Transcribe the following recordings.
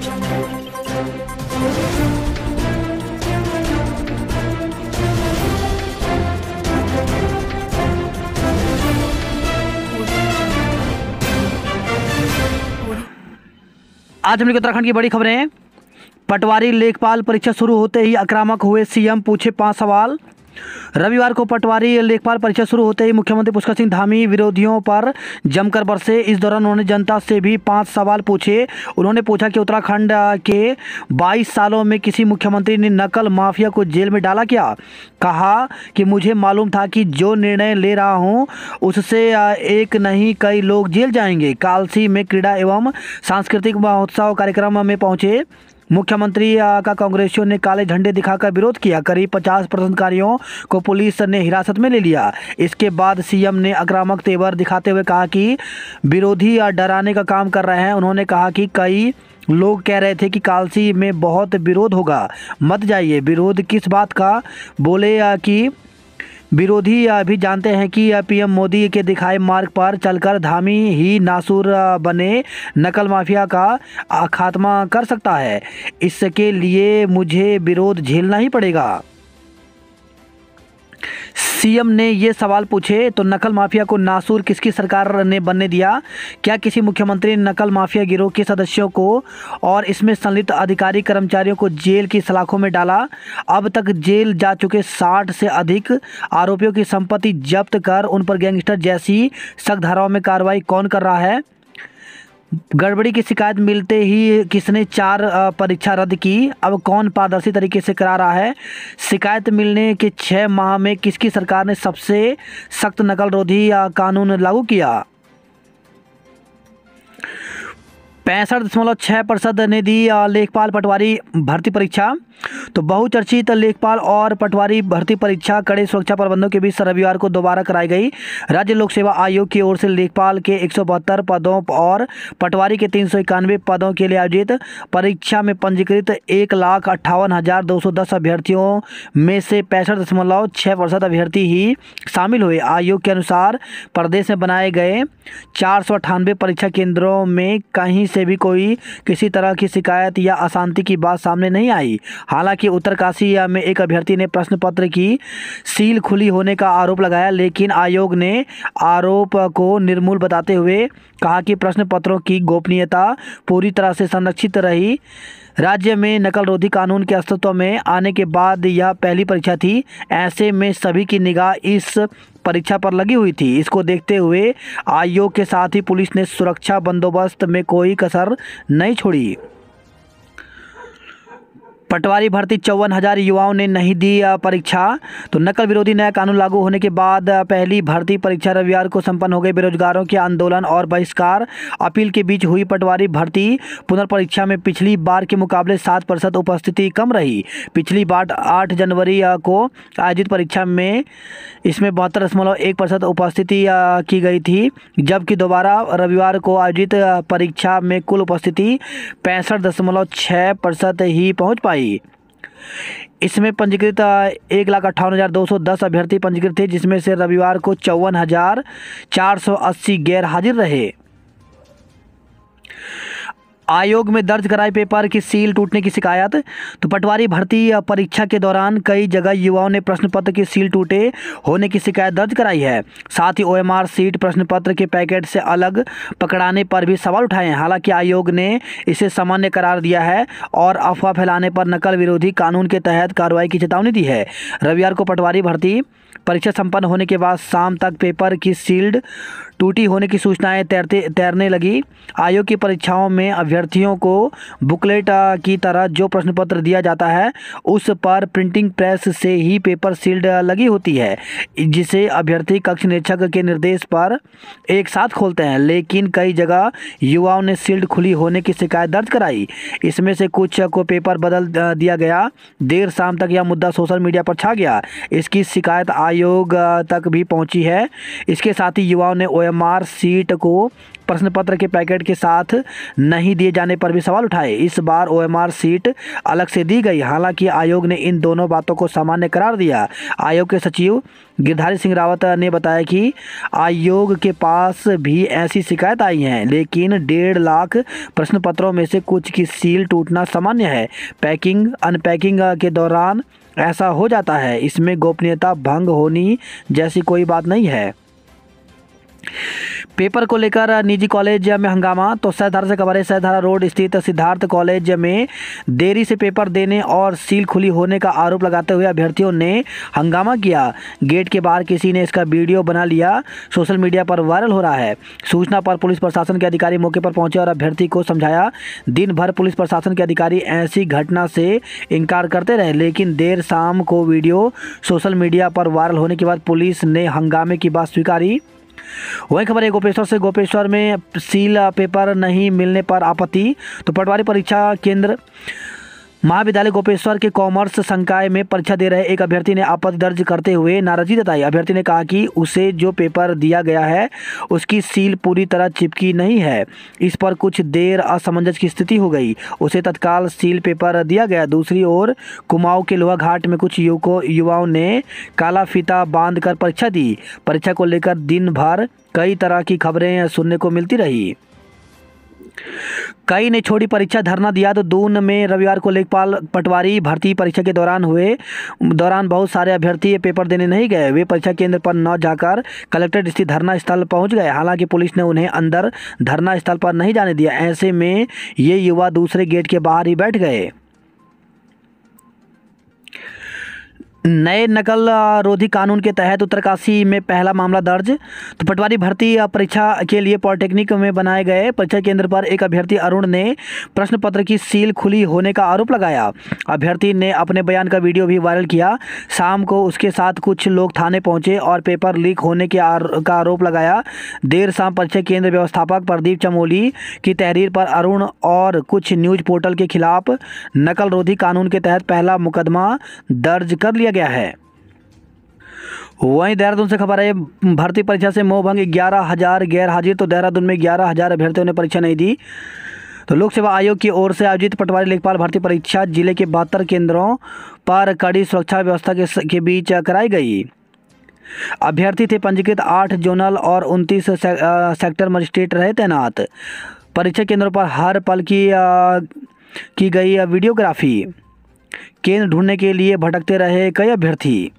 आज हम लोग उत्तराखंड की बड़ी खबरें। पटवारी लेखपाल परीक्षा शुरू होते ही आक्रामक हुए सीएम, पूछे 5 सवाल। रविवार को पटवारी लेखपाल परीक्षा शुरू होते ही मुख्यमंत्री पुष्कर सिंह धामी विरोधियों पर जमकर बरसे। इस दौरान उन्होंने जनता से भी 5 सवाल पूछे। उन्होंने पूछा कि उत्तराखंड के 22 सालों में किसी मुख्यमंत्री ने नकल माफिया को जेल में डाला क्या। कहा कि मुझे मालूम था कि जो निर्णय ले रहा हूं उससे एक नहीं कई लोग जेल जाएंगे। कालसी में क्रीड़ा एवं सांस्कृतिक महोत्सव कार्यक्रम में पहुंचे मुख्यमंत्री का कांग्रेसियों ने काले झंडे दिखाकर विरोध किया। करीब 50 प्रदर्शनकारियों को पुलिस ने हिरासत में ले लिया। इसके बाद सीएम ने आक्रामक तेवर दिखाते हुए कहा कि विरोधी डराने का काम कर रहे हैं। उन्होंने कहा कि कई लोग कह रहे थे कि कालसी में बहुत विरोध होगा, मत जाइए। विरोध किस बात का? बोले कि विरोधी भी जानते हैं कि पीएम मोदी के दिखाए मार्ग पर चलकर धामी ही नासूर बने नकल माफिया का खात्मा कर सकता है। इसके लिए मुझे विरोध झेलना ही पड़ेगा। सीएम ने ये सवाल पूछे तो नकल माफिया को नासूर किसकी सरकार ने बनने दिया? क्या किसी मुख्यमंत्री ने नकल माफिया गिरोह के सदस्यों को और इसमें संलिप्त अधिकारी कर्मचारियों को जेल की सलाखों में डाला? अब तक जेल जा चुके 60 से अधिक आरोपियों की संपत्ति जब्त कर उन पर गैंगस्टर जैसी सख्त धाराओं में कार्रवाई कौन कर रहा है? गड़बड़ी की शिकायत मिलते ही किसने 4 परीक्षा रद्द की? अब कौन पारदर्शी तरीके से करा रहा है? शिकायत मिलने के 6 माह में किसकी सरकार ने सबसे सख्त नकल रोधी कानून लागू किया? 65.6% ने दी लेखपाल पटवारी भर्ती परीक्षा। तो बहुचर्चित लेखपाल और पटवारी भर्ती परीक्षा कड़े सुरक्षा प्रबंधों के बीच रविवार को दोबारा कराई गई। राज्य लोक सेवा आयोग की ओर से लेखपाल के 172 पदों और पटवारी के 391 पदों के लिए आयोजित परीक्षा में पंजीकृत 1,58,210 अभ्यर्थियों में से 65.6% अभ्यर्थी ही शामिल हुए। आयोग के अनुसार प्रदेश में बनाए गए 498 परीक्षा केंद्रों में कहीं से भी कोई किसी तरह की शिकायत या अशांति की बात सामने नहीं आई। हालांकि उत्तरकाशी में एक अभ्यर्थी ने प्रश्न पत्र की सील खुली होने का आरोप लगाया, लेकिन आयोग ने आरोप को निर्मूल बताते हुए कहा कि प्रश्न पत्रों की गोपनीयता पूरी तरह से संरक्षित रही। राज्य में नकल रोधी कानून के अस्तित्व में आने के बाद यह पहली परीक्षा थी। ऐसे में सभी की निगाह इस परीक्षा पर लगी हुई थी। इसको देखते हुए आयोग के साथ ही पुलिस ने सुरक्षा बंदोबस्त में कोई कसर नहीं छोड़ी। पटवारी भर्ती 54,000 युवाओं ने नहीं दी परीक्षा। तो नकल विरोधी नया कानून लागू होने के बाद पहली भर्ती परीक्षा रविवार को संपन्न हो गई। बेरोजगारों के आंदोलन और बहिष्कार अपील के बीच हुई पटवारी भर्ती पुनर्परीक्षा में पिछली बार के मुकाबले 7% उपस्थिति कम रही। पिछली बार 8 जनवरी को आयोजित परीक्षा में इसमें 72.1% उपस्थिति की गई थी, जबकि दोबारा रविवार को आयोजित परीक्षा में कुल उपस्थिति 65.6% ही पहुंच पाई। इसमें पंजीकृत 1,58,210 अभ्यर्थी पंजीकृत थे, जिसमें से रविवार को 54,480 गैर हाजिर रहे। आयोग में दर्ज कराए पेपर की सील टूटने की शिकायत। तो पटवारी भर्ती परीक्षा के दौरान कई जगह युवाओं ने प्रश्न पत्र की सील टूटे होने की शिकायत दर्ज कराई है। साथ ही ओएमआर सीट प्रश्न पत्र के पैकेट से अलग पकड़ाने पर भी सवाल उठाए हैं। हालांकि आयोग ने इसे सामान्य करार दिया है और अफवाह फैलाने पर नकल विरोधी कानून के तहत कार्रवाई की चेतावनी दी है। रविवार को पटवारी भर्ती परीक्षा संपन्न होने के बाद शाम तक पेपर की सील्ड टूटी होने की सूचनाएं तैरने लगी। आयोग की परीक्षाओं में अभ्यर्थियों को बुकलेट की तरह जो प्रश्न पत्र दिया जाता है उस पर प्रिंटिंग प्रेस से ही पेपर सील्ड लगी होती है, जिसे अभ्यर्थी कक्ष निरीक्षक के निर्देश पर एक साथ खोलते हैं। लेकिन कई जगह युवाओं ने सील्ड खुली होने की शिकायत दर्ज कराई। इसमें से कुछ को पेपर बदल दिया गया। देर शाम तक यह मुद्दा सोशल मीडिया पर छा गया। इसकी शिकायत आयोग तक भी पहुंची है। इसके साथ ही युवाओं ने ओएमआर सीट को प्रश्न पत्र के पैकेट के साथ नहीं दिए जाने पर भी सवाल उठाए। इस बार OMR सीट अलग से दी गई। हालांकि आयोग ने इन दोनों बातों को सामान्य करार दिया। आयोग के सचिव गिरधारी सिंह रावत ने बताया कि आयोग के पास भी ऐसी शिकायत आई है, लेकिन 1.5 लाख प्रश्न पत्रों में से कुछ की सील टूटना सामान्य है। पैकिंग अनपैकिंग के दौरान ऐसा हो जाता है। इसमें गोपनीयता भंग होनी जैसी कोई बात नहीं है। पेपर को लेकर निजी कॉलेज में हंगामा। तो सहधारा से खबर है। सहधारा रोड स्थित सिद्धार्थ कॉलेज में देरी से पेपर देने और सील खुली होने का आरोप लगाते हुए अभ्यर्थियों ने हंगामा किया। गेट के बाहर किसी ने इसका वीडियो बना लिया, सोशल मीडिया पर वायरल हो रहा है। सूचना पर पुलिस प्रशासन के अधिकारी मौके पर पहुंचे और अभ्यर्थी को समझाया। दिन भर पुलिस प्रशासन के अधिकारी ऐसी घटना से इनकार करते रहे, लेकिन देर शाम को वीडियो सोशल मीडिया पर वायरल होने के बाद पुलिस ने हंगामे की बात स्वीकारी। वही खबर है गोपेश्वर से। गोपेश्वर में सील पेपर नहीं मिलने पर आपत्ति। तो पटवारी परीक्षा केंद्र महाविद्यालय गोपेश्वर के कॉमर्स संकाय में परीक्षा दे रहे एक अभ्यर्थी ने आपत्ति दर्ज करते हुए नाराजगी जताई। अभ्यर्थी ने कहा कि उसे जो पेपर दिया गया है उसकी सील पूरी तरह चिपकी नहीं है। इस पर कुछ देर असमंजस की स्थिति हो गई। उसे तत्काल सील पेपर दिया गया। दूसरी ओर कुमाऊं के लोहा घाट में कुछ युवाओं ने काला फीता बांधकर परीक्षा दी। परीक्षा को लेकर दिन भर कई तरह की खबरें सुनने को मिलती रही। कई ने छोड़ी परीक्षा, धरना दिया। तो दून में रविवार को लेखपाल पटवारी भर्ती परीक्षा के दौरान बहुत सारे अभ्यर्थी पेपर देने नहीं गए। वे परीक्षा केंद्र पर न जाकर कलेक्ट्रेट स्थित धरना स्थल पहुंच गए। हालांकि पुलिस ने उन्हें अंदर धरना स्थल पर नहीं जाने दिया। ऐसे में ये युवा दूसरे गेट के बाहर ही बैठ गए। नए नकल रोधी कानून के तहत उत्तरकाशी में पहला मामला दर्ज। तो पटवारी भर्ती परीक्षा के लिए पॉलिटेक्निक में बनाए गए परीक्षा केंद्र पर एक अभ्यर्थी अरुण ने प्रश्न पत्र की सील खुली होने का आरोप लगाया। अभ्यर्थी ने अपने बयान का वीडियो भी वायरल किया। शाम को उसके साथ कुछ लोग थाने पहुंचे और पेपर लीक होने का आरोप लगाया। देर शाम परीक्षा केंद्र व्यवस्थापक प्रदीप चमोली की तहरीर पर अरुण और कुछ न्यूज पोर्टल के खिलाफ नकल रोधी कानून के तहत पहला मुकदमा दर्ज कर लिया गया है। वहीं देहरादून से खबर है। भर्ती परीक्षा से मोहभंग, 11,000 गैर हाजिर। तो देहरादून में 11,000 अभ्यर्थियों ने परीक्षा नहीं दी। तो लोक सेवा आयोग की ओर से आयोजित पटवारी लेखपाल भर्ती परीक्षा जिले के 72 केंद्रों पर कड़ी सुरक्षा व्यवस्था के बीच कराई गई। अभ्यर्थी थे पंजीकृत। 8 जोनल और 29 सेक्टर मजिस्ट्रेट रहे तैनात। परीक्षा केंद्रों पर हर पल की गई वीडियोग्राफी। केंद्र ढूंढने के लिए भटकते रहे कई अभ्यर्थी।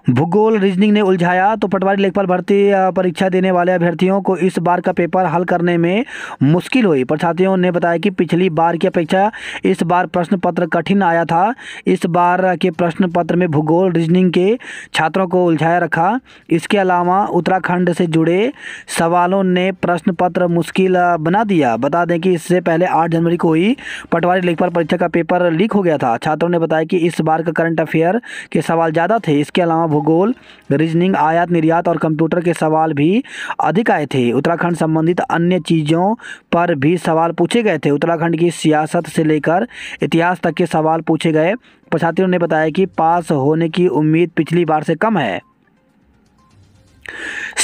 भूगोल रीजनिंग ने उलझाया। तो पटवारी लेखपाल भर्ती परीक्षा देने वाले अभ्यर्थियों को इस बार का पेपर हल करने में मुश्किल हुई। परीक्षार्थियों ने बताया कि पिछली बार की अपेक्षा इस बार प्रश्न पत्र कठिन आया था। इस बार के प्रश्न पत्र में भूगोल रीजनिंग के छात्रों को उलझाया रखा। इसके अलावा उत्तराखंड से जुड़े सवालों ने प्रश्न पत्र मुश्किल बना दिया। बता दें कि इससे पहले 8 जनवरी को हुई पटवारी लेखपाल परीक्षा का पेपर लीक हो गया था। छात्रों ने बताया कि इस बार का करंट अफेयर के सवाल ज़्यादा थे। इसके अलावा भूगोल, रीजनिंग, आयात निर्यात और कंप्यूटर के सवाल भी अधिक आए थे। उत्तराखंड संबंधित अन्य चीज़ों पर भी सवाल पूछे गए थे। उत्तराखंड की सियासत से लेकर इतिहास तक के सवाल पूछे गए। छात्रों ने बताया कि पास होने की उम्मीद पिछली बार से कम है।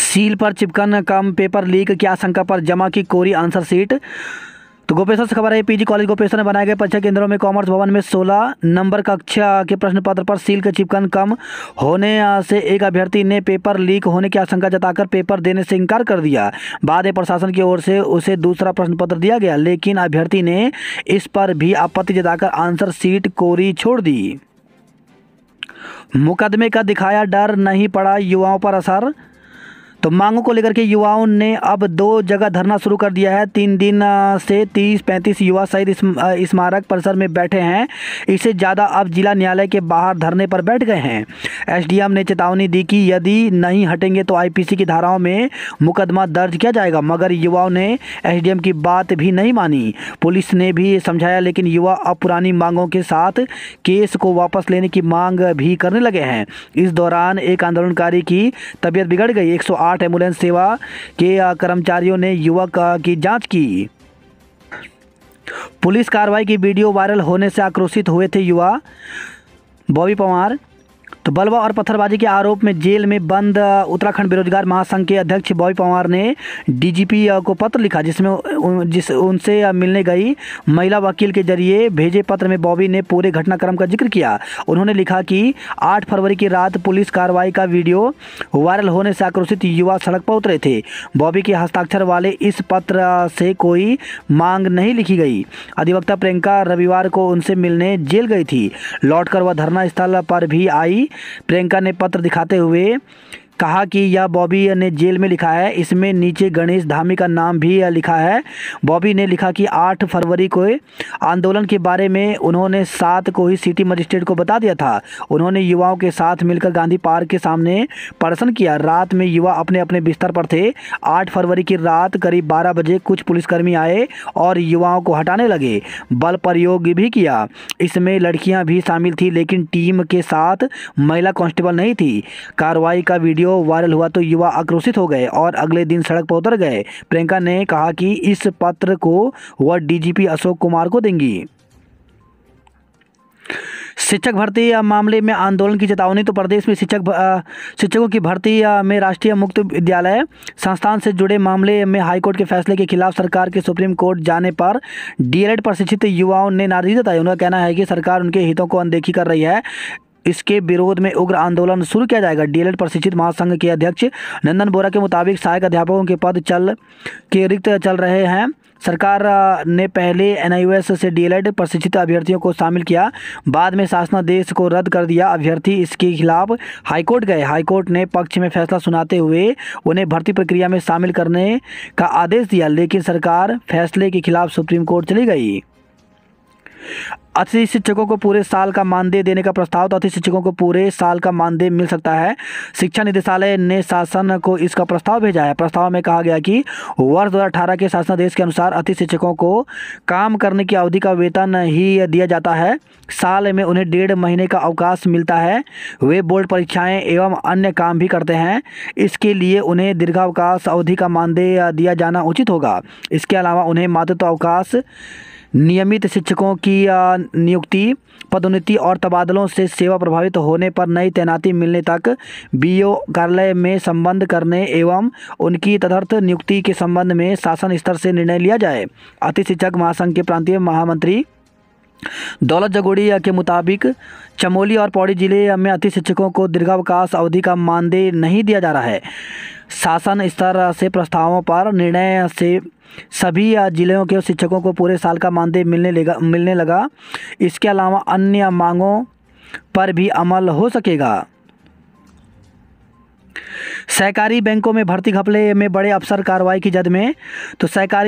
सील पर चिपकन कम, पेपर लीक की आशंका पर जमा की कोरी आंसर सीट। तो गोपेश्वर से खबर है। पीजी कॉलेज गोपेश्वर में बनाए गए परीक्षा केंद्रों में कॉमर्स भवन में 16 नंबर कक्षा के प्रश्न पत्र पर सील का चिपकन कम होने से एक अभ्यर्थी ने पेपर लीक होने की आशंका जताकर पेपर देने से इनकार कर दिया। बाद में प्रशासन की ओर से उसे दूसरा प्रश्न पत्र दिया गया, लेकिन अभ्यर्थी ने इस पर भी आपत्ति जताकर आंसर सीट कोरी छोड़ दी। मुकदमे का दिखाया डर, नहीं पड़ा युवाओं पर असर। तो मांगों को लेकर के युवाओं ने अब 2 जगह धरना शुरू कर दिया है। 3 दिन से 30-35 युवा शहीद स्मारक परिसर में बैठे हैं। इससे ज़्यादा अब जिला न्यायालय के बाहर धरने पर बैठ गए हैं। एसडीएम ने चेतावनी दी कि यदि नहीं हटेंगे तो आईपीसी की धाराओं में मुकदमा दर्ज किया जाएगा, मगर युवाओं ने एसडीएम की बात भी नहीं मानी। पुलिस ने भी समझाया, लेकिन युवा अब पुरानी मांगों के साथ केस को वापस लेने की मांग भी करने लगे हैं। इस दौरान एक आंदोलनकारी की तबीयत बिगड़ गई। 108 एम्बुलेंस सेवा के कर्मचारियों ने युवक की जांच की। पुलिस कार्रवाई की वीडियो वायरल होने से आक्रोशित हुए थे युवा। बॉबी पवार। तो बलवा और पत्थरबाजी के आरोप में जेल में बंद उत्तराखंड बेरोजगार महासंघ के अध्यक्ष बॉबी पंवार ने डीजीपी को पत्र लिखा, जिसमें उनसे मिलने गई महिला वकील के जरिए भेजे पत्र में बॉबी ने पूरे घटनाक्रम का जिक्र किया। उन्होंने लिखा कि 8 फरवरी की रात पुलिस कार्रवाई का वीडियो वायरल होने से आक्रोशित युवा सड़क पर उतरे थे। बॉबी के हस्ताक्षर वाले इस पत्र से कोई मांग नहीं लिखी गई। अधिवक्ता प्रियंका रविवार को उनसे मिलने जेल गई थी। लौटकर वह धरना स्थल पर भी आई। प्रियंका ने पत्र दिखाते हुए कहा कि यह बॉबी ने जेल में लिखा है, इसमें नीचे गणेश धामी का नाम भी लिखा है। बॉबी ने लिखा कि 8 फरवरी को आंदोलन के बारे में उन्होंने 7 को ही सिटी मजिस्ट्रेट को बता दिया था। उन्होंने युवाओं के साथ मिलकर गांधी पार्क के सामने प्रदर्शन किया। रात में युवा अपने अपने बिस्तर पर थे। 8 फरवरी की रात करीब 12 बजे कुछ पुलिसकर्मी आए और युवाओं को हटाने लगे। बल प्रयोग भी किया। इसमें लड़कियां भी शामिल थी, लेकिन टीम के साथ महिला कांस्टेबल नहीं थी। कार्रवाई का वीडियो वायरल हुआ तो युवा आक्रोशित हो गए और अगले दिन सड़क पर उतर गए। प्रियंका ने कहा कि इस पत्र को वह डीजीपी अशोक कुमार को देंगी। शिक्षक भर्ती मामले में आंदोलन की चेतावनी। तो प्रदेश में शिक्षकों की भर्ती में राष्ट्रीय मुक्त विद्यालय संस्थान से जुड़े मामले में हाईकोर्ट के फैसले के खिलाफ सरकार के सुप्रीम कोर्ट जाने पर डीएलएड प्रशिक्षित युवाओं ने नाराजगी जताई। उनका कहना है कि सरकार उनके हितों को अनदेखी कर रही है। इसके विरोध में उग्र आंदोलन शुरू किया जाएगा। डीएलएड प्रशिक्षित महासंघ के अध्यक्ष नंदन बोरा के मुताबिक सहायक अध्यापकों के पद रिक्त चल रहे हैं। सरकार ने पहले एनआईओएस से डीएलएड प्रशिक्षित अभ्यर्थियों को शामिल किया, बाद में शासनादेश को रद्द कर दिया। अभ्यर्थी इसके खिलाफ हाईकोर्ट गए। हाईकोर्ट ने पक्ष में फैसला सुनाते हुए उन्हें भर्ती प्रक्रिया में शामिल करने का आदेश दिया, लेकिन सरकार फैसले के खिलाफ सुप्रीम कोर्ट चली गई। अतिथि शिक्षकों को पूरे साल का मानदेय देने का प्रस्ताव। तो अतिथि शिक्षकों को पूरे साल का मानदेय मिल सकता है। शिक्षा निदेशालय ने शासन को इसका प्रस्ताव भेजा है। प्रस्ताव में कहा गया कि वर्ष 2018 के शासनादेश के अनुसार अतिथि शिक्षकों को काम करने की अवधि का वेतन ही दिया जाता है। साल में उन्हें 1.5 महीने का अवकाश मिलता है। वे बोर्ड परीक्षाएं एवं अन्य काम भी करते हैं। इसके लिए उन्हें दीर्घावकाश अवधि का मानदेय दिया जाना उचित होगा। इसके अलावा उन्हें मातृत्व अवकाश, नियमित शिक्षकों की नियुक्ति, पदोन्नति और तबादलों से सेवा प्रभावित होने पर नई तैनाती मिलने तक बीओ कार्यालय में संबंध करने एवं उनकी तदर्थ नियुक्ति के संबंध में शासन स्तर से निर्णय लिया जाए। अतिथि शिक्षक महासंघ के प्रांतीय महामंत्री दौलत जगोड़ी के मुताबिक चमोली और पौड़ी जिले में अतिथि शिक्षकों को दीर्घावकाश अवधि का मानदेय नहीं दिया जा रहा है। शासन स्तर से प्रस्तावों पर निर्णय से सभी जिलों के शिक्षकों को पूरे साल का मानदेय मिलने लगा। इसके अलावा अन्य मांगों पर भी अमल हो सकेगा। सहकारी बैंकों में भर्ती घपले में बड़े अफसर कार्रवाई की जद में। तो सहकारिता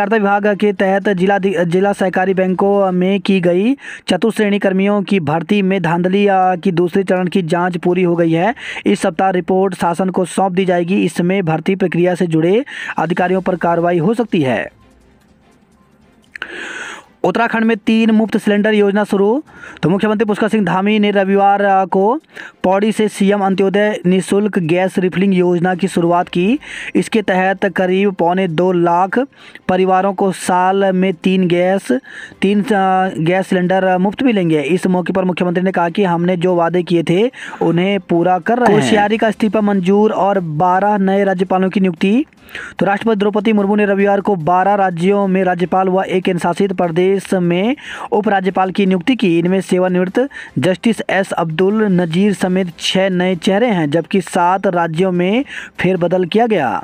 विभाग के तहत जिला सहकारी बैंकों में की गई चतुर्श्रेणी कर्मियों की भर्ती में धांधली की दूसरे चरण की जांच पूरी हो गई है। इस सप्ताह रिपोर्ट शासन को सौंप दी जाएगी। इसमें भर्ती प्रक्रिया से जुड़े अधिकारियों पर कार्रवाई हो सकती है। उत्तराखंड में 3 मुफ्त सिलेंडर योजना शुरू। तो मुख्यमंत्री पुष्कर सिंह धामी ने रविवार को पौड़ी से सीएम अंत्योदय निःशुल्क गैस रिफिलिंग योजना की शुरुआत की। इसके तहत करीब 1.25 लाख परिवारों को साल में 3 गैस सिलेंडर मुफ्त मिलेंगे। इस मौके पर मुख्यमंत्री ने कहा कि हमने जो वादे किए थे उन्हें पूरा कर रहे हैं। कोश्यारी का इस्तीफा मंजूर और 12 नए राज्यपालों की नियुक्ति। तो राष्ट्रपति द्रौपदी मुर्मू ने रविवार को 12 राज्यों में राज्यपाल व एक केंद्रशासित प्रदेश में उपराज्यपाल की नियुक्ति की। इनमें सेवानिवृत्त जस्टिस एस अब्दुल नजीर समेत 6 नए चेहरे हैं, जबकि 7 राज्यों में फेरबदल किया गया।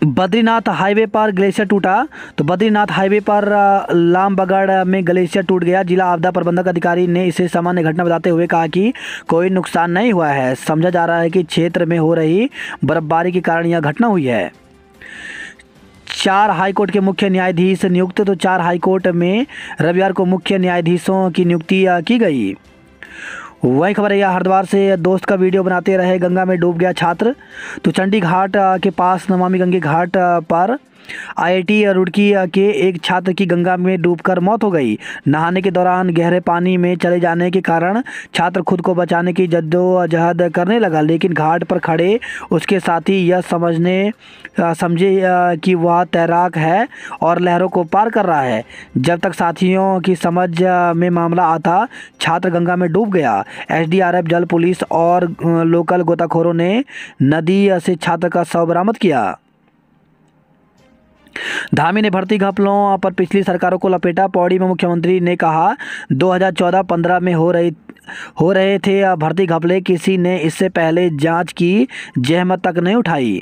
बद्रीनाथ हाईवे पर ग्लेशियर टूटा। तो बद्रीनाथ हाईवे पर लामबगड़ में ग्लेशियर टूट गया। जिला आपदा प्रबंधक अधिकारी ने इसे सामान्य घटना बताते हुए कहा कि कोई नुकसान नहीं हुआ है। समझा जा रहा है कि क्षेत्र में हो रही बर्फबारी के कारण यह घटना हुई है। 4 हाईकोर्ट के मुख्य न्यायाधीश नियुक्त। तो 4 हाईकोर्ट में रविवार को मुख्य न्यायाधीशों की नियुक्ति की गई। वही खबर है यह हरिद्वार से दोस्त का वीडियो बनाते रहे गंगा में डूब गया छात्र। तो चंडी घाट के पास नमामि गंगे घाट पर आईआईटी रुड़की के एक छात्र की गंगा में डूबकर मौत हो गई। नहाने के दौरान गहरे पानी में चले जाने के कारण छात्र खुद को बचाने की जद्दोजहद करने लगा, लेकिन घाट पर खड़े उसके साथी यह समझे कि वह तैराक है और लहरों को पार कर रहा है। जब तक साथियों की समझ में मामला आता, छात्र गंगा में डूब गया। एसडीआरएफ, जल पुलिस और लोकल गोताखोरों ने नदी से छात्र का शव बरामद किया। धामी ने भर्ती घपलों पर पिछली सरकारों को लपेटा। पौड़ी में मुख्यमंत्री ने कहा 2014-15 में हो रहे थे भर्ती घपले, किसी ने इससे पहले जांच की जहमत तक नहीं उठाई।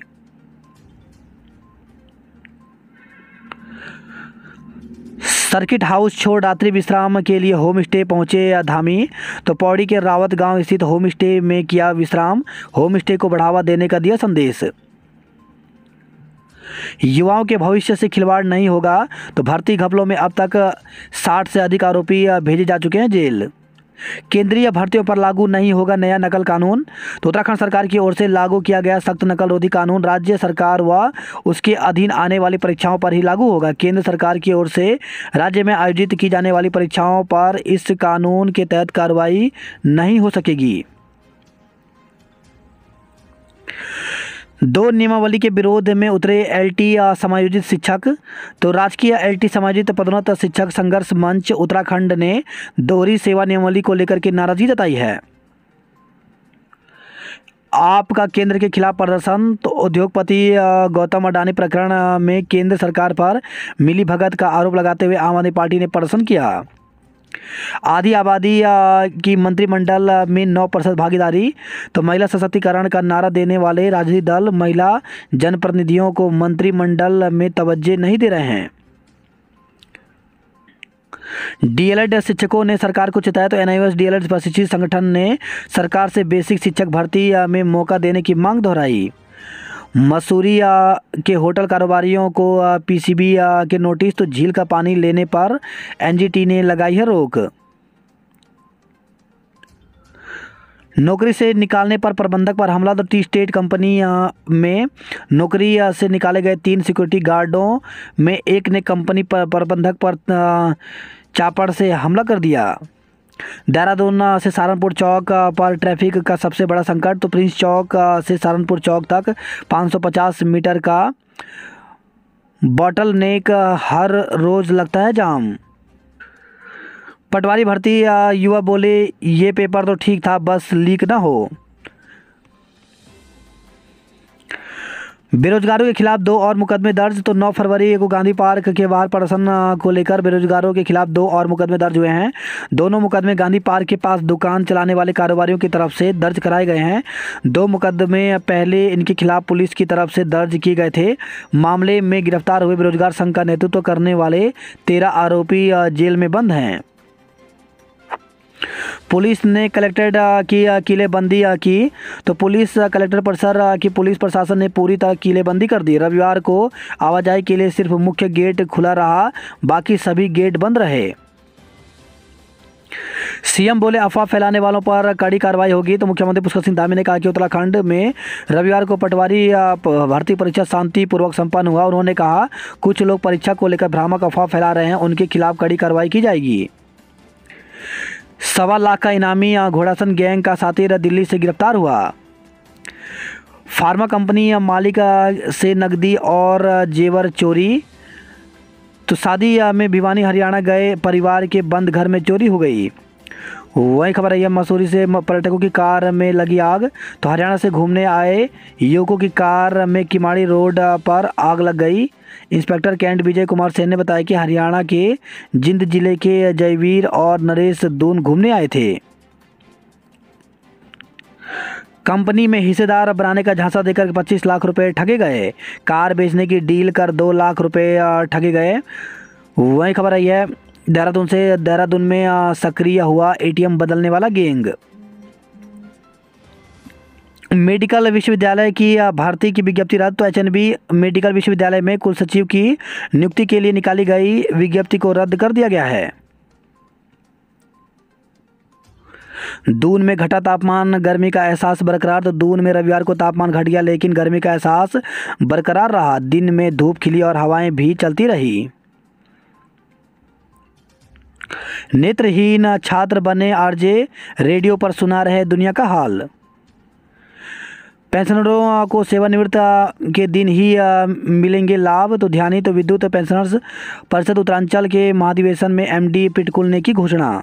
सर्किट हाउस छोड़ रात्रि विश्राम के लिए होम स्टे पहुंचे धामी, तो पौड़ी के रावत गांव स्थित होम स्टे में किया विश्राम। होम स्टे को बढ़ावा देने का दिया संदेश। युवाओं के भविष्य से खिलवाड़ नहीं होगा, तो भर्ती घपलों में अब तक 60 से अधिक आरोपी भेजे जा चुके हैं जेल। केंद्रीय भर्तियों पर लागू नहीं होगा नया नकल कानून, तो उत्तराखंड सरकार की ओर से लागू किया गया सख्त नकल रोधी कानून राज्य सरकार व उसके अधीन आने वाली परीक्षाओं पर ही लागू होगा। केंद्र सरकार की ओर से राज्य में आयोजित की जाने वाली परीक्षाओं पर इस कानून के तहत कार्रवाई नहीं हो सकेगी। 2 नियमावली के विरोध में उतरे एलटी समायोजित शिक्षक, तो राजकीय एलटी समायोजित पदोन्नत शिक्षक संघर्ष मंच उत्तराखंड ने दोहरी सेवा नियमावली को लेकर के नाराजगी जताई है। आपका केंद्र के खिलाफ प्रदर्शन, तो उद्योगपति गौतम अडानी प्रकरण में केंद्र सरकार पर मिलीभगत का आरोप लगाते हुए आम आदमी पार्टी ने प्रदर्शन किया। आधी आबादी की मंत्रिमंडल में 9% भागीदारी, तो महिला सशक्तिकरण का नारा देने वाले राजनीतिक दल महिला जनप्रतिनिधियों को मंत्रिमंडल में तवज्जो नहीं दे रहे हैं। डीएलएड शिक्षकों ने सरकार को चिताया, तो एनआईओएस डीएलएड प्रशिक्षित संगठन ने सरकार से बेसिक शिक्षक भर्ती में मौका देने की मांग दोहराई। मसूरी के होटल कारोबारियों को पीसीबी के नोटिस, तो झील का पानी लेने पर एनजीटी ने लगाई है रोक। नौकरी से निकालने पर प्रबंधक पर हमला, तो टी स्टेट कंपनी में नौकरी से निकाले गए 3 सिक्योरिटी गार्डों में एक ने कंपनी पर प्रबंधक पर चापड़ से हमला कर दिया। देहरादून से सहारनपुर चौक पर ट्रैफिक का सबसे बड़ा संकट, तो प्रिंस चौक से सहारनपुर चौक तक 550 मीटर का बॉटल नेक, हर रोज लगता है जाम। पटवारी भर्ती युवा बोले ये पेपर तो ठीक था, बस लीक ना हो। बेरोजगारों के खिलाफ 2 और मुकदमे दर्ज, तो 9 फरवरी को गांधी पार्क के बाहर प्रदर्शन को लेकर बेरोजगारों के खिलाफ 2 और मुकदमे दर्ज हुए हैं। दोनों मुकदमे गांधी पार्क के पास दुकान चलाने वाले कारोबारियों की तरफ से दर्ज कराए गए हैं। 2 मुकदमे पहले इनके खिलाफ पुलिस की तरफ से दर्ज किए गए थे। मामले में गिरफ्तार हुए बेरोजगार संघ का नेतृत्व करने वाले 13 आरोपी जेल में बंद हैं। पुलिस ने कलेक्ट्रेट की किलेबंदी की, तो पुलिस कलेक्टर परिसर की पुलिस प्रशासन ने पूरी तरह किलेबंदी कर दी। रविवार को आवाजाही के लिए सिर्फ मुख्य गेट खुला रहा, बाकी सभी गेट बंद रहे। सीएम बोले अफवाह फैलाने वालों पर कड़ी कार्रवाई होगी, तो मुख्यमंत्री पुष्कर सिंह धामी ने कहा कि उत्तराखंड में रविवार को पटवारी भर्ती परीक्षा शांतिपूर्वक संपन्न हुआ। उन्होंने कहा कुछ लोग परीक्षा को लेकर भ्रामक अफवाह फैला रहे हैं, उनके खिलाफ कड़ी कार्रवाई की जाएगी। 1.25 लाख का इनामी घोड़ासन गैंग का साथी दिल्ली से गिरफ्तार हुआ। फार्मा कंपनी मालिक से नकदी और जेवर चोरी, तो शादी में भिवानी हरियाणा गए परिवार के बंद घर में चोरी हो गई। वही खबर है मसूरी से पर्यटकों की कार में लगी आग, तो हरियाणा से घूमने आए युवकों की कार में किमाड़ी रोड पर आग लग गई। इंस्पेक्टर कैंट विजय कुमार सेन ने बताया कि हरियाणा के जिंद जिले के जयवीर और नरेश दून घूमने आए थे। कंपनी में हिस्सेदार बनाने का झांसा देकर 25 लाख रुपए ठगे गए। कार बेचने की डील कर 2 लाख रुपए ठगे गए। वही खबर आई है देहरादून में सक्रिय हुआ एटीएम बदलने वाला गैंग। मेडिकल विश्वविद्यालय की भर्ती की विज्ञप्ति रद्द, तो एचएनबी मेडिकल विश्वविद्यालय में कुल सचिव की नियुक्ति के लिए निकाली गई विज्ञप्ति को रद्द कर दिया गया है। दून में घटा तापमान, गर्मी का एहसास बरकरार। तो दून में रविवार को तापमान घट गया लेकिन गर्मी का एहसास बरकरार रहा। दिन में धूप खिली और हवाएं भी चलती रही। नेत्रहीन छात्र बने आरजे, रेडियो पर सुना रहे दुनिया का हाल। पेंशनरों को सेवानिवृत्त के दिन ही मिलेंगे लाभ। तो ध्यानित विद्युत पेंशनर्स परिषद उत्तरांचल के महाधिवेशन में एमडी पिटकुल ने की घोषणा।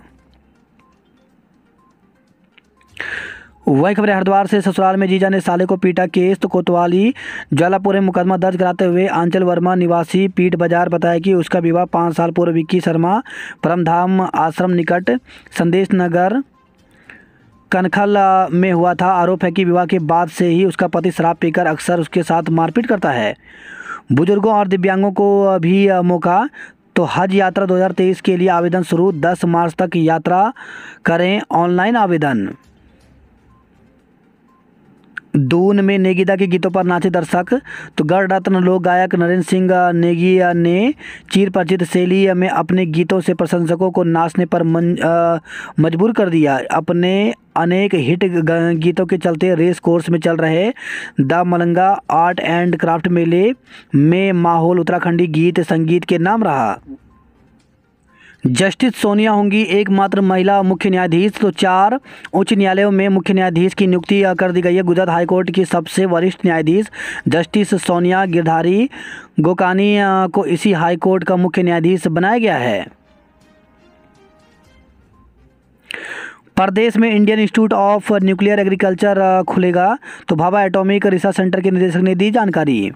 वही खबर हरिद्वार से, ससुराल में जीजा ने साले को पीटा, केस। तो कोतवाली ज्वालापुर में मुकदमा दर्ज कराते हुए आंचल वर्मा निवासी पीट बाजार बताया कि उसका विवाह 5 साल पूर्व विक्की शर्मा परमधाम आश्रम निकट संदेश नगर कनखल में हुआ था। आरोप है कि विवाह के बाद से ही उसका पति शराब पीकर अक्सर उसके साथ मारपीट करता है। बुजुर्गों और दिव्यांगों को भी मौका। तो हज यात्रा 2023 के लिए आवेदन शुरू, 10 मार्च तक यात्रा करें ऑनलाइन आवेदन। दून में नेगीदा के गीतों पर नाचे दर्शक। तो गढ़ रत्न लोक गायक नरेंद्र सिंह नेगी ने चिर परिचित शैली में अपने गीतों से प्रशंसकों को नाचने पर मजबूर कर दिया। अपने अनेक हिट गीतों के चलते रेस कोर्स में चल रहे the Malanga art and craft मेले में माहौल उत्तराखंडी गीत संगीत के नाम रहा। जस्टिस सोनिया होंगी एकमात्र महिला मुख्य न्यायाधीश। तो 4 उच्च न्यायालयों में मुख्य न्यायाधीश की नियुक्ति कर दी गई है। गुजरात हाईकोर्ट की सबसे वरिष्ठ न्यायाधीश जस्टिस सोनिया गिरधारी गोकानी को इसी हाईकोर्ट का मुख्य न्यायाधीश बनाया गया है। प्रदेश में Indian institute of nuclear agriculture खुलेगा। तो भाभा एटॉमिक रिसर्च सेंटर के निदेशक ने दी जानकारी।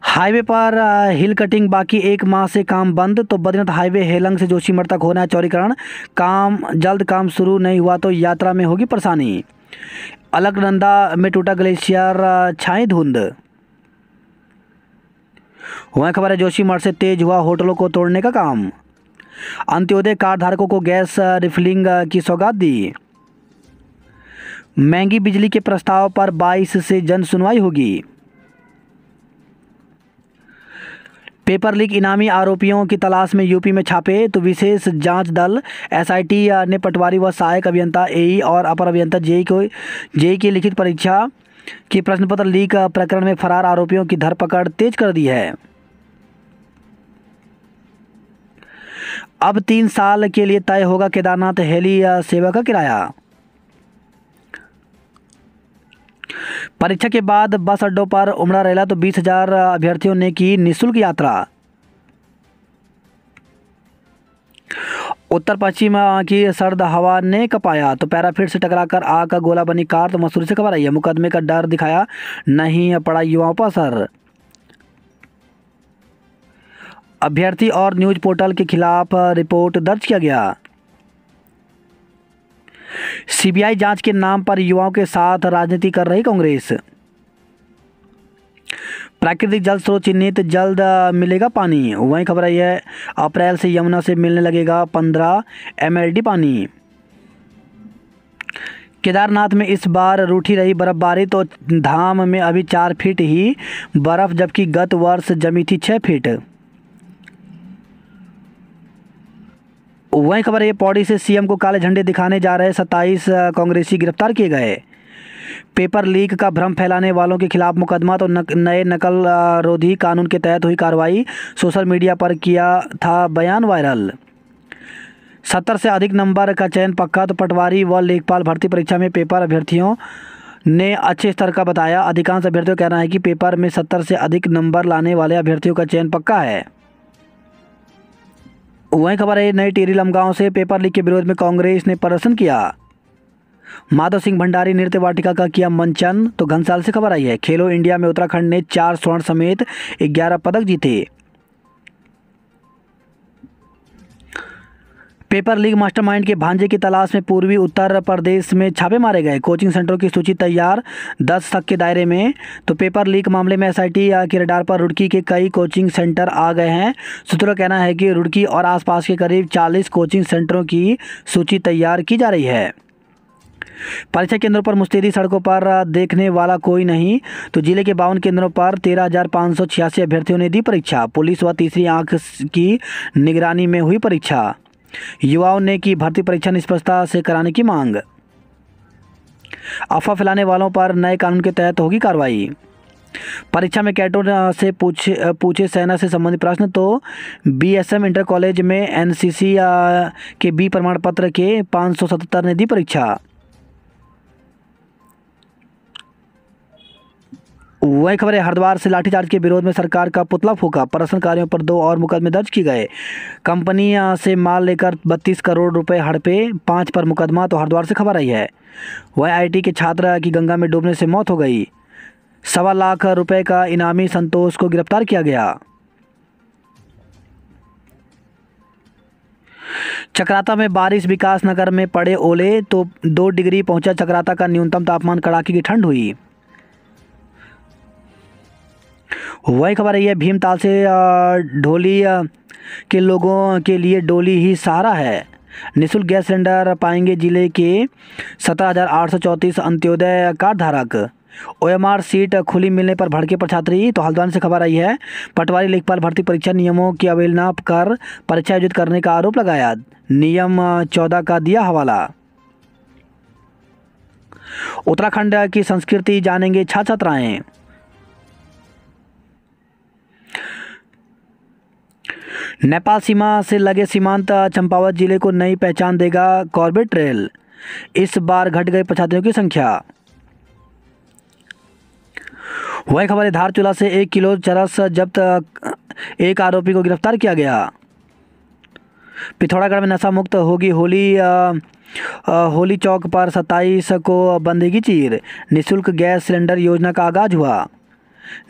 हाईवे पर हिल कटिंग बाकी, 1 माह से काम बंद। तो बद्रीनाथ हाईवे हेलंग से जोशीमठ तक होना है चौड़ीकरण। काम शुरू नहीं हुआ तो यात्रा में होगी परेशानी। अलकनंदा में टूटा ग्लेशियर, छाई धुंध। वहीं खबर है जोशीमठ से तेज हुआ होटलों को तोड़ने का काम। अंत्योदय कार्ड धारकों को गैस रिफिलिंग की सौगात दी। महंगी बिजली के प्रस्ताव पर 22 से जन सुनवाई होगी। पेपर लीक इनामी आरोपियों की तलाश में यूपी में छापे। तो विशेष जांच दल एसआईटी ने पटवारी व सहायक अभियंता एई और अपर अभियंता जेई की लिखित परीक्षा की प्रश्नपत्र लीक प्रकरण में फरार आरोपियों की धरपकड़ तेज कर दी है। अब 3 साल के लिए तय होगा केदारनाथ हेली सेवा का किराया। परीक्षा के बाद बस अड्डों पर उमड़ा रैला। तो 20,000 अभ्यर्थियों ने की निःशुल्क यात्रा। उत्तर पश्चिम की सर्द हवा ने कपाया। तो पैराफिट से टकराकर आग का गोला बनी कार। तो मसूरी से खबर आई है। मुकदमे का डर दिखाया नहीं पड़ा युवाओं पर असर। अभ्यर्थी और न्यूज पोर्टल के खिलाफ रिपोर्ट दर्ज किया गया। सीबीआई जांच के नाम पर युवाओं के साथ राजनीति कर रही कांग्रेस। प्राकृतिक जल स्रोत चिन्हित, जल्द मिलेगा पानी। वहीं खबर आई है अप्रैल से यमुना से मिलने लगेगा 15 MLD पानी। केदारनाथ में इस बार रूठी रही बर्फबारी। तो धाम में अभी 4 फीट ही बर्फ जबकि गत वर्ष जमी थी 6 फीट। वहीं खबर है पौड़ी से सीएम को काले झंडे दिखाने जा रहे 27 कांग्रेसी गिरफ्तार किए गए। पेपर लीक का भ्रम फैलाने वालों के खिलाफ मुकदमा। तो नए नकल रोधी कानून के तहत हुई कार्रवाई। सोशल मीडिया पर किया था बयान वायरल। 70 से अधिक नंबर का चयन पक्का। तो पटवारी व लेखपाल भर्ती परीक्षा में पेपर अभ्यर्थियों ने अच्छे स्तर का बताया। अधिकांश अभ्यर्थियों का कहना है कि पेपर में 70 से अधिक नंबर लाने वाले अभ्यर्थियों का चयन पक्का है। वहीं खबर है नई टिहरी लमगांव से पेपर लीक के विरोध में कांग्रेस ने प्रदर्शन किया। माधव सिंह भंडारी नृत्य वाटिका का किया मंचन। तो घनसाल से खबर आई है खेलो इंडिया में उत्तराखंड ने 4 स्वर्ण समेत 11 पदक जीते। पेपर लीक मास्टरमाइंड के भांजे की तलाश में पूर्वी उत्तर प्रदेश में छापे मारे गए। कोचिंग सेंटरों की सूची तैयार, 10 तक के दायरे में। तो पेपर लीक मामले में एसआईटी के रडार पर रुड़की के कई कोचिंग सेंटर आ गए हैं। सूत्रों का कहना है कि रुड़की और आसपास के करीब 40 कोचिंग सेंटरों की सूची तैयार की जा रही है। परीक्षा केंद्रों पर मुस्तैदी, सड़कों पर देखने वाला कोई नहीं। तो जिले के 52 केंद्रों पर 13,586 अभ्यर्थियों ने दी परीक्षा। पुलिस व तीसरी आंख की निगरानी में हुई परीक्षा। युवाओं ने की भर्ती परीक्षा निष्पक्षता से कराने की मांग। अफवाह फैलाने वालों पर नए कानून के तहत होगी कार्रवाई। परीक्षा में कैडेटों से पूछे सेना से संबंधित प्रश्न तो बीएसएम इंटर कॉलेज में एनसीसी के बी प्रमाण पत्र के 577 ने दी परीक्षा। वही खबर है, हरिद्वार से लाठीचार्ज के विरोध में सरकार का पुतला फूंका, प्रदर्शनकारियों पर 2 और मुकदमे दर्ज किए गए। कंपनी से माल लेकर 32 करोड़ रुपए हड़पे, 5 पर मुकदमा। तो हरिद्वार से खबर आई है। वह आईटी के छात्र की गंगा में डूबने से मौत हो गई। 1.25 लाख रुपए का इनामी संतोष को गिरफ्तार किया गया। चक्राता में बारिश, विकास नगर में पड़े ओले तो 2 डिग्री पहुंचा चक्राता का न्यूनतम तापमान, कड़ाके की ठंड हुई। वही खबर है, भीमताल से ढोली के लोगों के लिए डोली ही सहारा है। निःशुल्क गैस सिलेंडर पाएंगे जिले के 17,834 अंत्योदय कार्ड धारक। ओएमआर सीट खुली मिलने पर भड़के पर छात्री। तो हल्द्वानी से खबर आई है, पटवारी लेखपाल भर्ती परीक्षा नियमों की अवहेलना कर परीक्षा आयोजित करने का आरोप लगाया। नियम 14 का दिया हवाला। उत्तराखंड की संस्कृति जानेंगे छात्र छात्राएं। नेपाल सीमा से लगे सीमांत चंपावत जिले को नई पहचान देगा कॉर्बेट ट्रेल। इस बार घट गई प्रजातियों की संख्या। वही खबर है, धारचूला से 1 किलो चरस जब्त, 1 आरोपी को गिरफ्तार किया गया। पिथौरागढ़ में नशा मुक्त होगी होली। होली चौक पर 27 को बंदेगी चीर। निःशुल्क गैस सिलेंडर योजना का आगाज हुआ।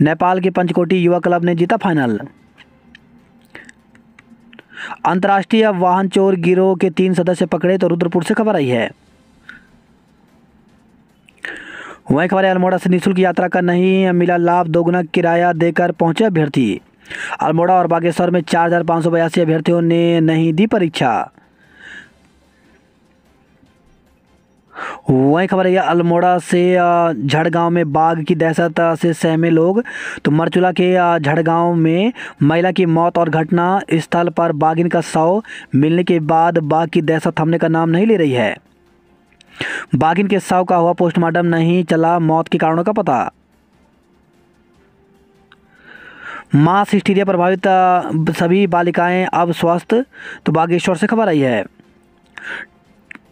नेपाल के पंचकोटी युवा क्लब ने जीता फाइनल। अंतर्राष्ट्रीय वाहन चोर गिरोह के 3 सदस्य पकड़े। तो रुद्रपुर से खबर आई है। वही खबर है, अल्मोड़ा से निःशुल्क यात्रा का नहीं मिला लाभ, 2 गुना किराया देकर पहुंचे अभ्यर्थी। अल्मोड़ा और बागेश्वर में 4,582 अभ्यर्थियों ने नहीं दी परीक्षा। वही खबर है, अल्मोड़ा से झड़गांव में बाघ की दहशत से सहमे लोग। तो मरचुला के झड़गांव में महिला की मौत और घटना स्थल पर बाघिन का शव मिलने के बाद बाघ की दहशत थमने का नाम नहीं ले रही है। बाघिन के शव का हुआ पोस्टमार्टम, नहीं चला मौत के कारणों का पता। मास हिस्टीरिया प्रभावित सभी बालिकाएं अब स्वस्थ। तो बागेश्वर से खबर आई है।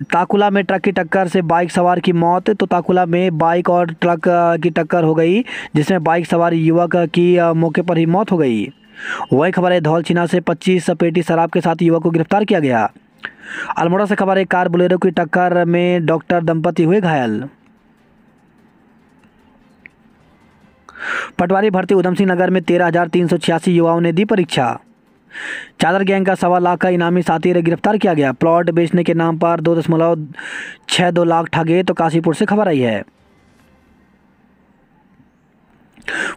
ताकुला में ट्रक की टक्कर से बाइक सवार की मौत। तो ताकुला में बाइक और ट्रक की टक्कर हो गई, जिसमें बाइक सवार युवक की मौके पर ही मौत हो गई। वही खबर है, धौलछिना से 25 पेटी शराब के साथ युवक को गिरफ्तार किया गया। अल्मोड़ा से खबर है, कार बोलेरो की टक्कर में डॉक्टर दंपति हुए घायल। पटवारी भर्ती उधम सिंह नगर में 13,386 युवाओं ने दी परीक्षा। चादर गैंग का 1.25 लाख का इनामी साथी गिरफ्तार किया गया। प्लॉट बेचने के नाम पर 2.62 लाख ठगे। तो काशीपुर से खबर आई है।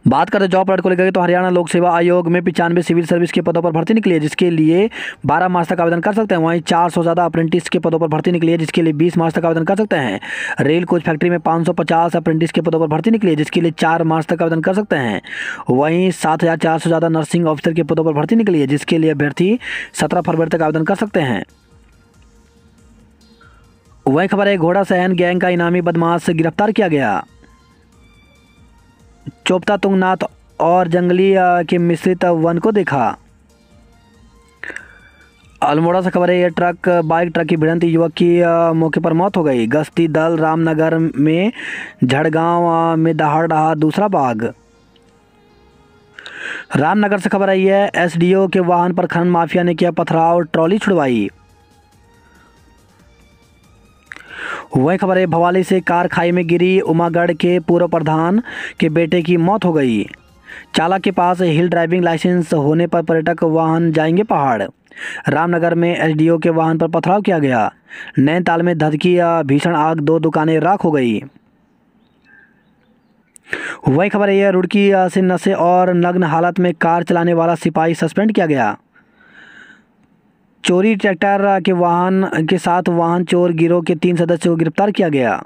बात करें जॉब अलर्ट को लेकर, तो हरियाणा लोक सेवा आयोग में 95 सिविल सर्विस के पदों पर भर्ती निकली है, जिसके लिए 12 मार्च तक आवेदन कर सकते हैं। वहीं 400 ज़्यादा अप्रेंटिस के पदों पर भर्ती निकली है, जिसके लिए 20 मार्च तक आवेदन कर सकते हैं। रेल कोच फैक्ट्री में 550 अप्रेंटिस के पदों पर भर्ती निकली है, जिसके लिए 4 मार्च तक आवेदन कर सकते हैं। वहीं 7,400 ज़्यादा नर्सिंग ऑफिसर के पदों पर भर्ती निकली है, जिसके लिए अभ्यर्थी 17 फरवरी तक आवेदन कर सकते हैं। वही खबर है, घोड़ा सहन गैंग का इनामी बदमाश गिरफ्तार किया गया। चोपता तुंगनाथ और जंगली के मिश्रित वन को देखा। अल्मोड़ा से खबर है, यह बाइक ट्रक की भिड़ंत, युवक की मौके पर मौत हो गई। गश्ती दल रामनगर में झड़गांव में दहाड़ रहा दूसरा बाघ। रामनगर से खबर आई है, एसडीओ के वाहन पर खनन माफिया ने किया पथराव, ट्रॉली छुड़वाई। वही खबर है, भवाली से कार खाई में गिरी, उमागढ़ के पूर्व प्रधान के बेटे की मौत हो गई। चालक के पास हिल ड्राइविंग लाइसेंस होने पर पर्यटक वाहन जाएंगे पहाड़। रामनगर में एसडीओ के वाहन पर पथराव किया गया। नैनीताल में धधकी भीषण आग, 2 दुकानें राख हो गई। वही खबर है, रुड़की से नशे और नग्न हालत में कार चलाने वाला सिपाही सस्पेंड किया गया। चोरी ट्रैक्टर के वाहन के साथ वाहन चोर गिरोह के 3 सदस्यों को गिरफ्तार किया गया।